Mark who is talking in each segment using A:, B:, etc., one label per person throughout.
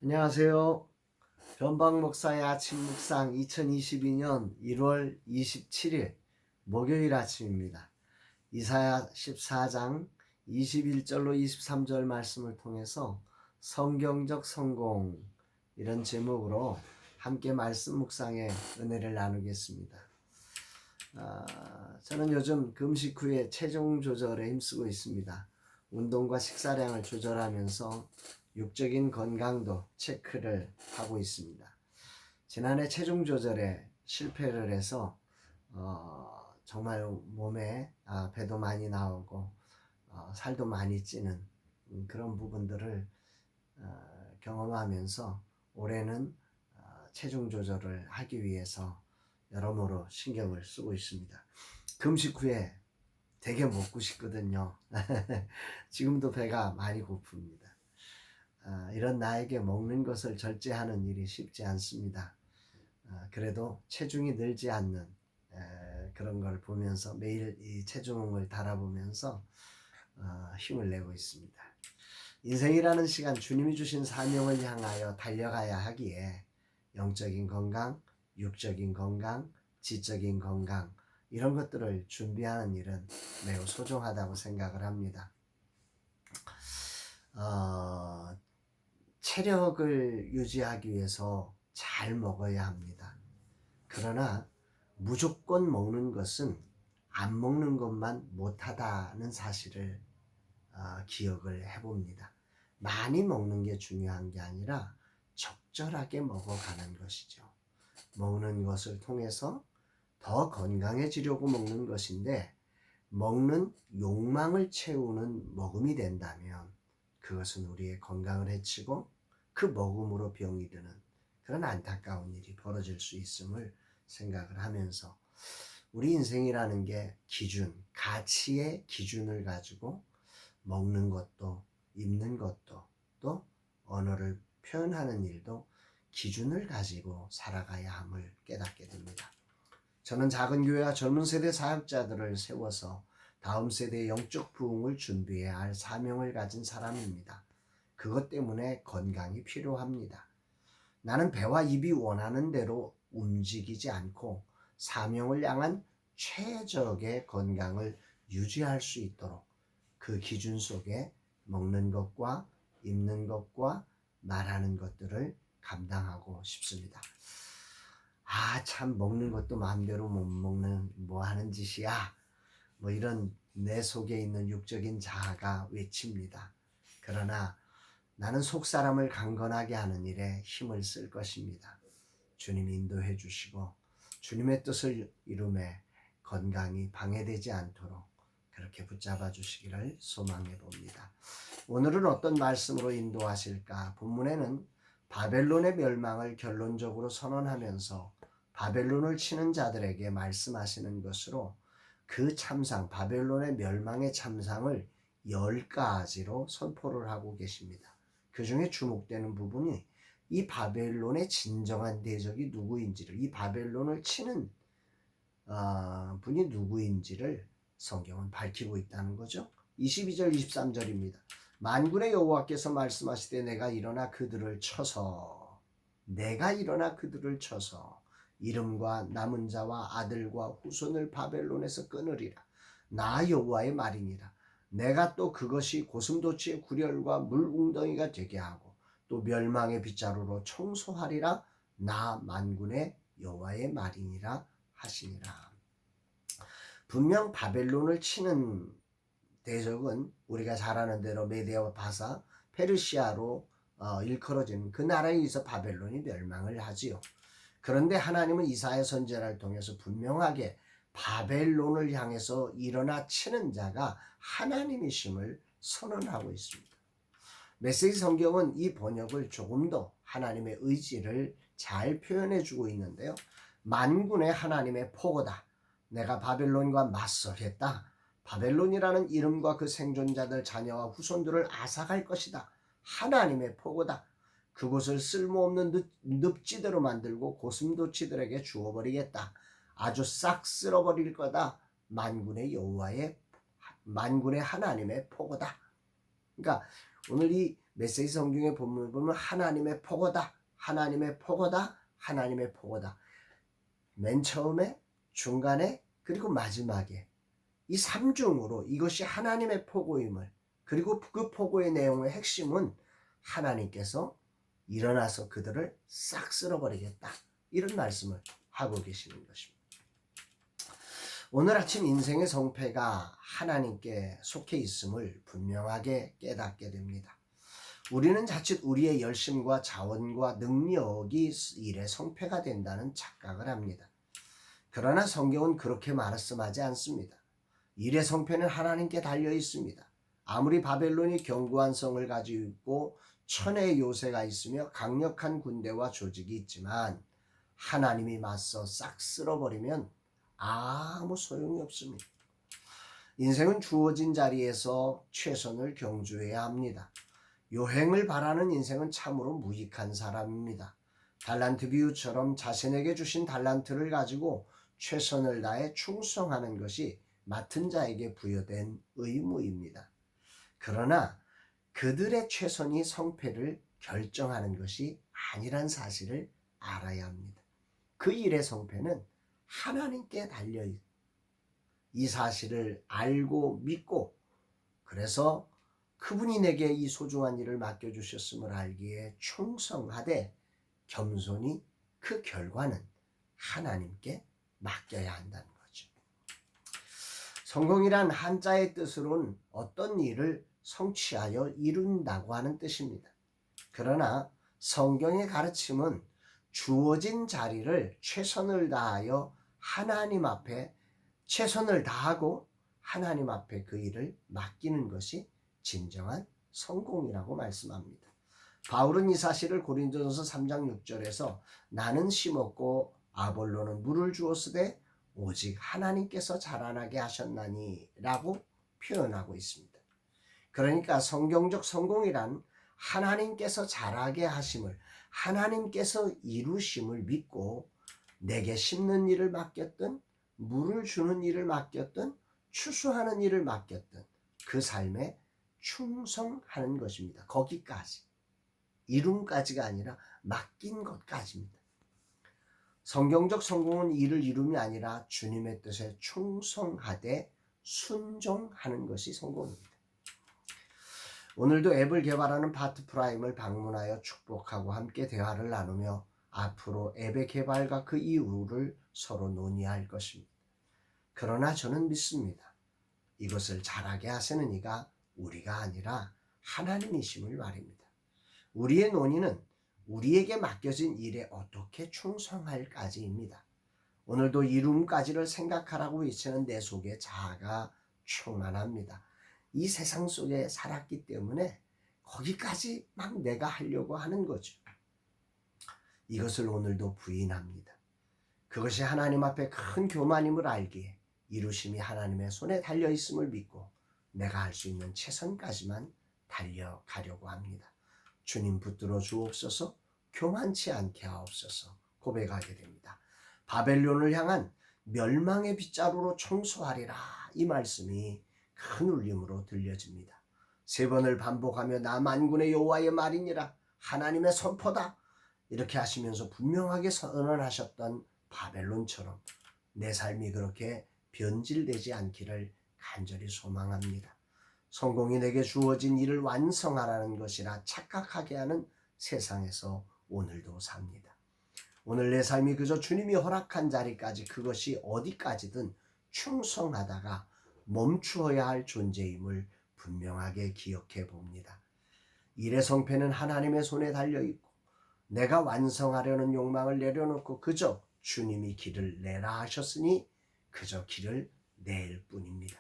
A: 안녕하세요. 변방 목사의 아침 묵상 2022년 1월 27일 목요일 아침입니다. 이사야 14장 21절로 23절 말씀을 통해서 성경적 성공 이런 제목으로 함께 말씀 묵상의 은혜를 나누겠습니다. 저는 요즘 금식 후에 체중 조절에 힘쓰고 있습니다. 운동과 식사량을 조절하면서 육적인 건강도 체크를 하고 있습니다. 지난해 체중 조절에 실패를 해서 정말 몸에 배도 많이 나오고 살도 많이 찌는 그런 부분들을 경험하면서 올해는 체중 조절을 하기 위해서 여러모로 신경을 쓰고 있습니다. 금식 후에 되게 먹고 싶거든요. 지금도 배가 많이 고픕니다. 이런 나에게 먹는 것을 절제하는 일이 쉽지 않습니다. 그래도 체중이 늘지 않는 그런 걸 보면서 매일 이 체중을 달아보면서 힘을 내고 있습니다. 인생이라는 시간 주님이 주신 사명을 향하여 달려가야 하기에 영적인 건강, 육적인 건강, 지적인 건강 이런 것들을 준비하는 일은 매우 소중하다고 생각을 합니다. 체력을 유지하기 위해서 잘 먹어야 합니다. 그러나 무조건 먹는 것은 안 먹는 것만 못하다는 사실을 기억을 해봅니다. 많이 먹는 게 중요한 게 아니라 적절하게 먹어가는 것이죠. 먹는 것을 통해서 더 건강해지려고 먹는 것인데 먹는 욕망을 채우는 먹음이 된다면 그것은 우리의 건강을 해치고 그 먹음으로 병이 드는 그런 안타까운 일이 벌어질 수 있음을 생각을 하면서 우리 인생이라는 게 기준, 가치의 기준을 가지고 먹는 것도 입는 것도 또 언어를 표현하는 일도 기준을 가지고 살아가야 함을 깨닫게 됩니다. 저는 작은 교회와 젊은 세대 사역자들을 세워서 다음 세대의 영적 부흥을 준비해야 할 사명을 가진 사람입니다. 그것 때문에 건강이 필요합니다. 나는 배와 입이 원하는 대로 움직이지 않고 사명을 향한 최적의 건강을 유지할 수 있도록 그 기준 속에 먹는 것과 입는 것과 말하는 것들을 감당하고 싶습니다. 참 먹는 것도 마음대로 못 먹는 뭐 하는 짓이야. 뭐 이런 내 속에 있는 육적인 자아가 외칩니다. 그러나 나는 속사람을 강건하게 하는 일에 힘을 쓸 것입니다. 주님이 인도해 주시고 주님의 뜻을 이루매 건강이 방해되지 않도록 그렇게 붙잡아 주시기를 소망해 봅니다. 오늘은 어떤 말씀으로 인도하실까? 본문에는 바벨론의 멸망을 결론적으로 선언하면서 바벨론을 치는 자들에게 말씀하시는 것으로 그 참상, 바벨론의 멸망의 참상을 10가지로 선포를 하고 계십니다. 그 중에 주목되는 부분이 이 바벨론의 진정한 대적이 누구인지를, 이 바벨론을 치는 분이 누구인지를 성경은 밝히고 있다는 거죠. 22절 23절입니다. 만군의 여호와께서 말씀하시되 내가 일어나 그들을 쳐서 이름과 남은 자와 아들과 후손을 바벨론에서 끊으리라. 나 여호와의 말이니라. 내가 또 그것이 고슴도치의 굴혈과 물웅덩이가 되게 하고 또 멸망의 빗자루로 청소하리라. 나 만군의 여호와의 말이니라 하시니라. 분명 바벨론을 치는 대적은 우리가 잘 아는 대로 메디아와 바사, 페르시아로 일컬어진 그 나라에 의해서 바벨론이 멸망을 하지요. 그런데 하나님은 이사야 선지자를 통해서 분명하게 바벨론을 향해서 일어나 치는 자가 하나님이심을 선언하고 있습니다. 메시지 성경은 이 번역을 조금 더 하나님의 의지를 잘 표현해 주고 있는데요. 만군의 하나님의 포고다. 내가 바벨론과 맞설했다. 바벨론이라는 이름과 그 생존자들 자녀와 후손들을 앗아갈 것이다. 하나님의 포고다. 그곳을 쓸모없는 늪지대로 만들고 고슴도치들에게 주어버리겠다. 아주 싹 쓸어버릴 거다. 만군의 하나님의 포고다. 그러니까 오늘 이 메시지 성경의 본문을 보면 하나님의 폭어다, 하나님의 폭어다, 하나님의 폭어다. 맨 처음에, 중간에, 그리고 마지막에 이 3중으로 이것이 하나님의 폭어임을, 그리고 그 폭어의 내용의 핵심은 하나님께서 일어나서 그들을 싹 쓸어버리겠다, 이런 말씀을 하고 계시는 것입니다. 오늘 아침 인생의 성패가 하나님께 속해 있음을 분명하게 깨닫게 됩니다. 우리는 자칫 우리의 열심과 자원과 능력이 일의 성패가 된다는 착각을 합니다. 그러나 성경은 그렇게 말씀하지 않습니다. 일의 성패는 하나님께 달려 있습니다. 아무리 바벨론이 견고한 성을 가지고 있고 천의 요새가 있으며 강력한 군대와 조직이 있지만 하나님이 맞서 싹 쓸어버리면 아무 소용이 없습니다. 인생은 주어진 자리에서 최선을 경주해야 합니다. 요행을 바라는 인생은 참으로 무익한 사람입니다. 달란트 비유처럼 자신에게 주신 달란트를 가지고 최선을 다해 충성하는 것이 맡은 자에게 부여된 의무입니다. 그러나 그들의 최선이 성패를 결정하는 것이 아니란 사실을 알아야 합니다. 그 일의 성패는 하나님께 달려있습니다. 이 사실을 알고 믿고, 그래서 그분이 내게 이 소중한 일을 맡겨주셨음을 알기에 충성하되 겸손히 그 결과는 하나님께 맡겨야 한다는 거죠. 성공이란 한자의 뜻으로는 어떤 일을 성취하여 이룬다고 하는 뜻입니다. 그러나 성경의 가르침은 주어진 자리를 최선을 다하여 하나님 앞에 최선을 다하고 하나님 앞에 그 일을 맡기는 것이 진정한 성공이라고 말씀합니다. 바울은 이 사실을 고린도전서 3장 6절에서 나는 심었고 아볼로는 물을 주었으되 오직 하나님께서 자라나게 하셨나니 라고 표현하고 있습니다. 그러니까 성경적 성공이란 하나님께서 자라게 하심을, 하나님께서 이루심을 믿고 내게 심는 일을 맡겼든 물을 주는 일을 맡겼든 추수하는 일을 맡겼든 그 삶에 충성하는 것입니다. 거기까지, 이룸까지가 아니라 맡긴 것까지입니다. 성경적 성공은 일을 이룸이 아니라 주님의 뜻에 충성하되 순종하는 것이 성공입니다. 오늘도 앱을 개발하는 파트프라임을 방문하여 축복하고 함께 대화를 나누며 앞으로 앱의 개발과 그 이유를 서로 논의할 것입니다. 그러나 저는 믿습니다. 이것을 잘하게 하시는 이가 우리가 아니라 하나님이심을 말입니다. 우리의 논의는 우리에게 맡겨진 일에 어떻게 충성할까지입니다. 오늘도 이룸까지를 생각하라고 외치는 내 속에 자아가 충만합니다. 이 세상 속에 살았기 때문에 거기까지 막 내가 하려고 하는 거죠. 이것을 오늘도 부인합니다. 그것이 하나님 앞에 큰 교만임을 알기에 이루심이 하나님의 손에 달려있음을 믿고 내가 할 수 있는 최선까지만 달려가려고 합니다. 주님 붙들어 주옵소서, 교만치 않게 하옵소서 고백하게 됩니다. 바벨론을 향한 멸망의 빗자루로 청소하리라, 이 말씀이 큰 울림으로 들려집니다. 3번을 반복하며 나 만군의 여호와의 말이니라, 하나님의 선포다, 이렇게 하시면서 분명하게 선언하셨던 바벨론처럼 내 삶이 그렇게 변질되지 않기를 간절히 소망합니다. 성공이 내게 주어진 일을 완성하라는 것이라 착각하게 하는 세상에서 오늘도 삽니다. 오늘 내 삶이 그저 주님이 허락한 자리까지, 그것이 어디까지든 충성하다가 멈추어야 할 존재임을 분명하게 기억해 봅니다. 일의 성패는 하나님의 손에 달려있고 내가 완성하려는 욕망을 내려놓고 그저 주님이 길을 내라 하셨으니 그저 길을 낼 뿐입니다.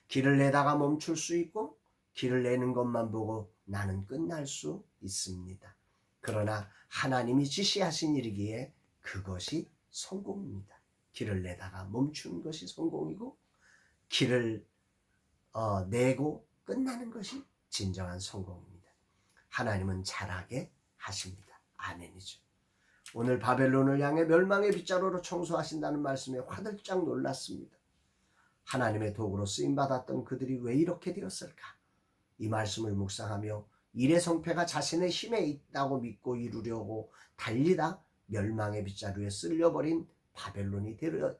A: 길을 내다가 멈출 수 있고 길을 내는 것만 보고 나는 끝날 수 있습니다. 그러나 하나님이 지시하신 일이기에 그것이 성공입니다. 길을 내다가 멈추는 것이 성공이고 길을 내고 끝나는 것이 진정한 성공입니다. 하나님은 잘하게 하십니다. 아멘이죠. 오늘 바벨론을 향해 멸망의 빗자루로 청소하신다는 말씀에 화들짝 놀랐습니다. 하나님의 도구로 쓰임받았던 그들이 왜 이렇게 되었을까? 이 말씀을 묵상하며 일의 성패가 자신의 힘에 있다고 믿고 이루려고 달리다 멸망의 빗자루에 쓸려버린 바벨론이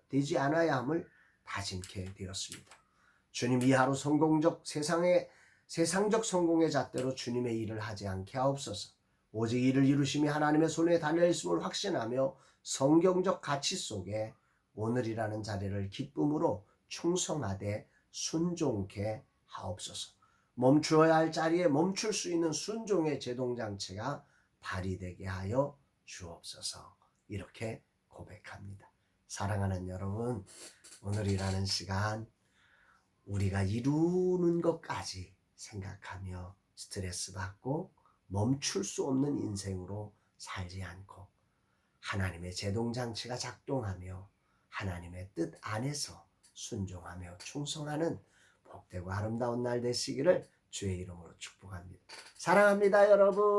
A: 되지 않아야 함을 다짐케 되었습니다. 주님 이 하루 세상적 성공의 잣대로 주님의 일을 하지 않게 하옵소서. 오직 이를 이루심이 하나님의 손에 달려있음을 확신하며 성경적 가치 속에 오늘이라는 자리를 기쁨으로 충성하되 순종케 하옵소서. 멈추어야 할 자리에 멈출 수 있는 순종의 제동장치가 발휘되게 하여 주옵소서. 이렇게 고백합니다. 사랑하는 여러분, 오늘이라는 시간 우리가 이루는 것까지 생각하며 스트레스 받고 멈출 수 없는 인생으로 살지 않고 하나님의 제동장치가 작동하며 하나님의 뜻 안에서 순종하며 충성하는 복되고 아름다운 날 되시기를 주의 이름으로 축복합니다. 사랑합니다, 여러분.